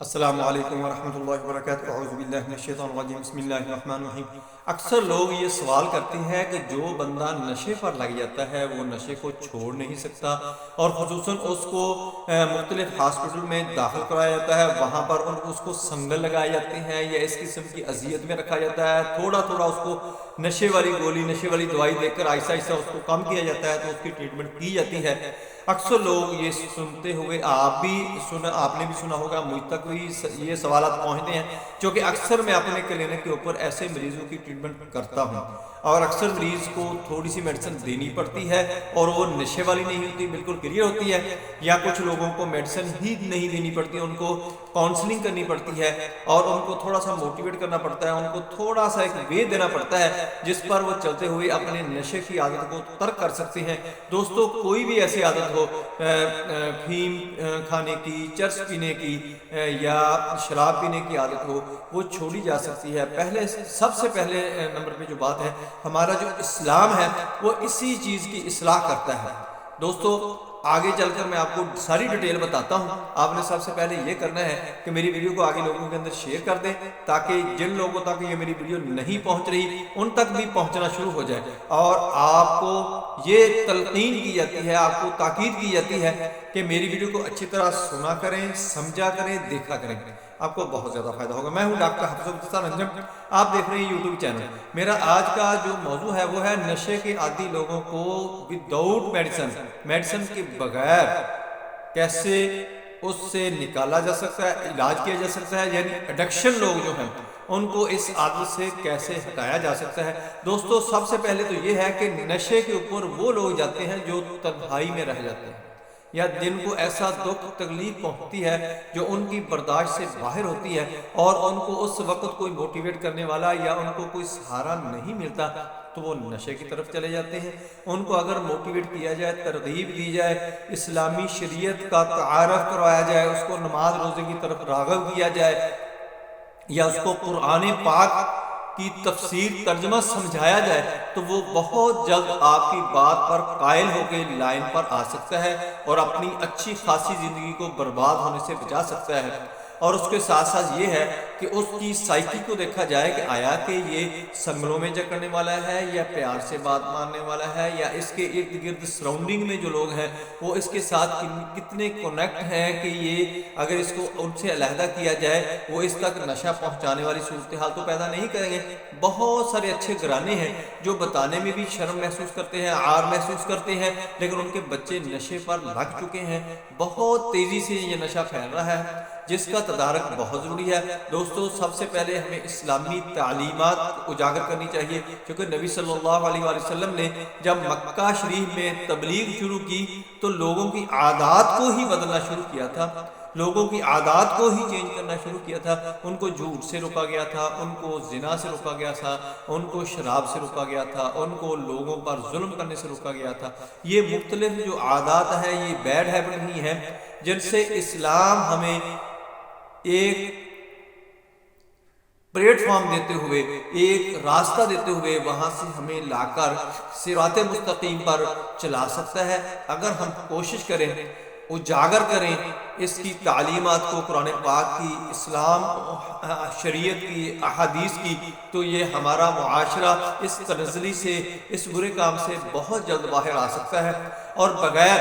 السلام علیکم ورحمۃ اللہ وبرکاتہ، اعوذ باللہ من الشیطان الرجیم، بسم اللہ الرحمن الرحیم۔ اکثر لوگ یہ سوال کرتے ہیں کہ جو بندہ نشے پر لگ جاتا ہے وہ نشے کو چھوڑ نہیں سکتا، اور خصوصاً اس کو مختلف ہاسپٹل میں داخل کرایا جاتا ہے، وہاں پر اس کو سنگل لگائے جاتے ہیں یا اس قسم کی اذیت میں رکھا جاتا ہے، تھوڑا تھوڑا اس کو نشے والی گولی، نشے والی دوائی دے کر آہستہ آہستہ اس کو کم کیا جاتا ہے، تو اس کی ٹریٹمنٹ کی جاتی ہے۔ اکثر لوگ یہ سنتے ہوئے آپ نے بھی سنا ہوگا، مجھ تک بھی یہ سوالات پہنچتے ہیں، کیونکہ اکثر میں اپنے کلینک کے اوپر ایسے مریضوں کی ٹریٹمنٹ کرتا ہوں، اور اکثر مریض کو تھوڑی سی میڈیسن دینی پڑتی ہے اور وہ نشے والی نہیں ہوتی، بالکل کلیئر ہوتی ہے، یا کچھ لوگوں کو میڈیسن ہی نہیں دینی پڑتی، ان کو کاؤنسلنگ کرنی پڑتی ہے اور ان کو تھوڑا سا موٹیویٹ کرنا پڑتا ہے، ان کو تھوڑا سا ایک وے دینا پڑتا ہے جس پر وہ چلتے ہوئے اپنے نشے کی عادت کو ترک کر سکتے ہیں۔ دوستو، کوئی بھی ایسی عادت ہو، فیم کھانے کی، چرس پینے کی یا شراب پینے کی عادت ہو، وہ چھوڑی جا سکتی ہے۔ سب سے پہلے نمبر پہ جو بات ہے، ہمارا جو اسلام ہے وہ اسی چیز کی اصلاح کرتا ہے۔ دوستو، آگے چل کر میں آپ کو ساری ڈیٹیل بتاتا ہوں۔ آپ نے سب سے پہلے یہ کرنا ہے کہ میری ویڈیو کو آگے لوگوں کے اندر شیئر کر دیں، تاکہ جن لوگوں تک یہ میری ویڈیو نہیں پہنچ رہی ان تک بھی پہنچنا شروع ہو جائے، اور آپ کو یہ تلقین کی جاتی ہے، آپ کو تاکید کی جاتی ہے کہ میری ویڈیو کو اچھی طرح سنا کریں، سمجھا کریں، دیکھا کریں، آپ کو بہت زیادہ فائدہ ہوگا۔ میں ہوں ڈاکٹر حفظ الفتاح انجم، آپ دیکھ رہے ہیں یوٹیوب چینل۔ میرا آج کا جو موضوع ہے وہ ہے نشے کے عادی لوگوں کو وداؤٹ میڈیسن کے بغیر کیسے اس سے نکالا جا سکتا ہے، علاج کیا جا سکتا ہے، یعنی ایڈکشن لوگ جو ہیں ان کو اس عادت سے کیسے ہٹایا جا سکتا ہے۔ دوستو، سب سے پہلے تو یہ ہے کہ نشے کے اوپر وہ لوگ جاتے ہیں جو تنہائی میں رہ جاتے ہیں، یا جن کو ایسا دکھ تکلیف پہنچتی ہے جو ان کی برداشت سے باہر ہوتی ہے، اور ان کو اس وقت کوئی موٹیویٹ کرنے والا یا ان کو کوئی سہارا نہیں ملتا، تو وہ نشے کی طرف چلے جاتے ہیں۔ ان کو اگر موٹیویٹ کیا جائے، ترغیب دی جائے، اسلامی شریعت کا تعارف کروایا جائے، اس کو نماز روزے کی طرف راغب کیا جائے، یا اس کو قرآن پاک کی تفسیر ترجمہ سمجھایا جائے، تو وہ بہت جلد آپ کی بات پر قائل ہو کے لائن پر آ سکتا ہے اور اپنی اچھی خاصی زندگی کو برباد ہونے سے بچا سکتا ہے۔ اور اس کے ساتھ ساتھ یہ ہے کہ اس کی سائیکی کو دیکھا جائے کہ آیا کہ یہ سنگلوں میں جکڑنے والا ہے، یا پیار سے بات ماننے والا ہے، یا اس کے ارد گرد سراؤنڈنگ میں جو لوگ ہیں وہ اس کے ساتھ کتنے کنیکٹ ہیں کہ یہ اگر اس کو ان سے علیحدہ کیا جائے وہ اس تک نشہ پہنچانے والی صورتحال تو پیدا نہیں کریں گے۔ بہت سارے اچھے گھرانے ہیں جو بتانے میں بھی شرم محسوس کرتے ہیں، عار محسوس کرتے ہیں، لیکن ان کے بچے نشے پر لگ چکے ہیں۔ بہت تیزی سے یہ نشہ پھیل رہا ہے، جس کا تدارک بہت ضروری ہے۔ دوستو، سب سے پہلے ہمیں اسلامی تعلیمات اجاگر کرنی چاہیے، کیونکہ نبی صلی اللہ علیہ وآلہ وسلم نے جب مکہ شریف میں تبلیغ شروع کی تو لوگوں کی عادات کو ہی بدلنا شروع کیا تھا، لوگوں کی عادات کو ہی چینج کرنا شروع کیا تھا۔ ان کو جھوٹ سے روکا گیا تھا، ان کو زنا سے روکا گیا تھا، ان کو شراب سے روکا گیا تھا، ان کو لوگوں پر ظلم کرنے سے روکا گیا تھا۔ یہ مختلف جو عادات ہیں، یہ بیڈ ہیبٹ نہیں ہیں، جن سے اسلام ہمیں ایک پلیٹ فارم دیتے ہوئے، ایک راستہ دیتے ہوئے وہاں سے ہمیں لا کر صراط مستقیم پر چلا سکتا ہے، اگر ہم کوشش کریں، اجاگر کریں اس کی تعلیمات کو، قرآن پاک کی، اسلام شریعت کی، احادیث کی، تو یہ ہمارا معاشرہ اس تنزلی سے، اس برے کام سے بہت جلد باہر آ سکتا ہے، اور بغیر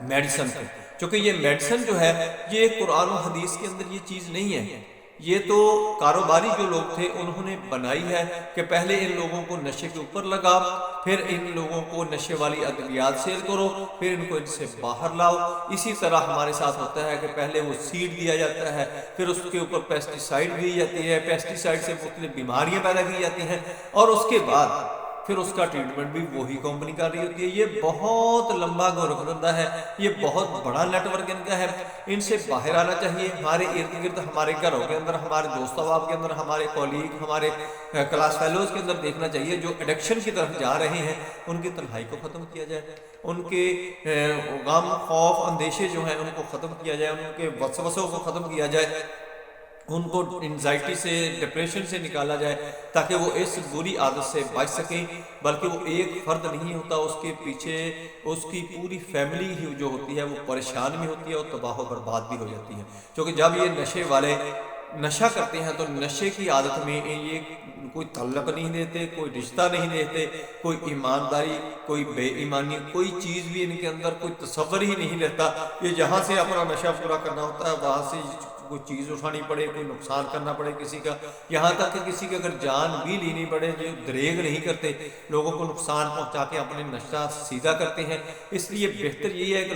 میڈیسن کے، چونکہ یہ میڈیسن جو ہے یہ قرآن و حدیث کے اندر یہ چیز نہیں ہے، یہ تو کاروباری جو لوگ تھے انہوں نے بنائی ہے کہ پہلے ان لوگوں کو نشے کے اوپر لگاؤ، پھر ان لوگوں کو نشے والی ادویات سیل کرو، پھر ان کو ان سے باہر لاؤ۔ اسی طرح ہمارے ساتھ ہوتا ہے کہ پہلے وہ سیڈ دیا جاتا ہے، پھر اس کے اوپر پیسٹی سائڈ دی جاتی ہے، پیسٹی سائڈ سے مختلف بیماریاں پیدا کی جاتی ہیں، اور اس کے بعد پھر اس کا ٹریٹمنٹ بھی وہی کمپنی کر رہی ہوتی ہے۔ یہ بہت لمبا گور دھندا ہے، یہ بہت بڑا نیٹ ورک ان کا ہے، ان سے باہر آنا چاہیے۔ ہمارے ارد گرد، ہمارے گھروں کے اندر، ہمارے دوست احباب کے اندر، ہمارے کولیگ، ہمارے کلاس فیلوز کے اندر دیکھنا چاہیے جو ایڈکشن کی طرف جا رہے ہیں، ان کی تنہائی کو ختم کیا جائے، ان کے غم، خوف، اندیشے جو ہیں ان کو ختم کیا جائے، ان کے وسوسوں کو ختم کیا جائے، ان کو انزائٹی سے ڈپریشن سے نکالا جائے تاکہ وہ اس بری عادت سے بچ سکیں، بلکہ وہ ایک فرد نہیں ہوتا، اس کے پیچھے اس کی پوری فیملی ہی جو ہوتی ہے وہ پریشان بھی ہوتی ہے اور تباہ و برباد بھی ہو جاتی ہے، کیونکہ جب یہ نشے والے نشہ کرتے ہیں تو نشے کی عادت میں یہ کوئی تعلق نہیں دیتے، کوئی رشتہ نہیں دیتے، کوئی ایمانداری، کوئی بے ایمانی، کوئی چیز بھی ان کے اندر کوئی تصور ہی نہیں رہتا کہ جہاں سے اپنا نشہ پورا کرنا ہوتا ہے وہاں سے کوئی چیز اٹھانی پڑے، کوئی نقصان کرنا پڑے کسی کا، یہاں تک کہ کسی کی اگر جان بھی لینی پڑے، جو دریغ نہیں کرتے، لوگوں کو نقصان پہنچا کے اپنے نشہ سیدھا کرتے ہیں۔ اس لیے بہتر یہ ہے کہ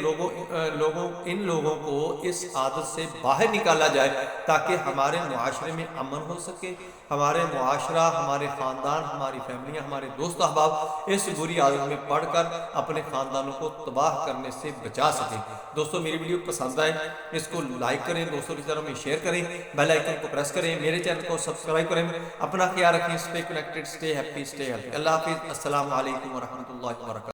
ان لوگوں کو اس عادت سے باہر نکالا جائے تاکہ ہمارے معاشرے میں امن ہو سکے، ہمارے معاشرہ، ہمارے خاندان، ہماری فیملیاں، ہمارے دوست احباب اس بری عادت میں پڑھ کر اپنے خاندانوں کو تباہ کرنے سے بچا سکیں۔ دوستو میری ویڈیو پسند آئے اس کو لائک کریں، دوستوں کی طرف میں شیئر کریں، بیل آئیکن کو پریس کریں، میرے چینل کو سبسکرائب کریں، اپنا خیال رکھیں، stay connected, stay happy, stay healthy. اللہ حافظ، السلام علیکم ورحمۃ اللہ وبرکاتہ۔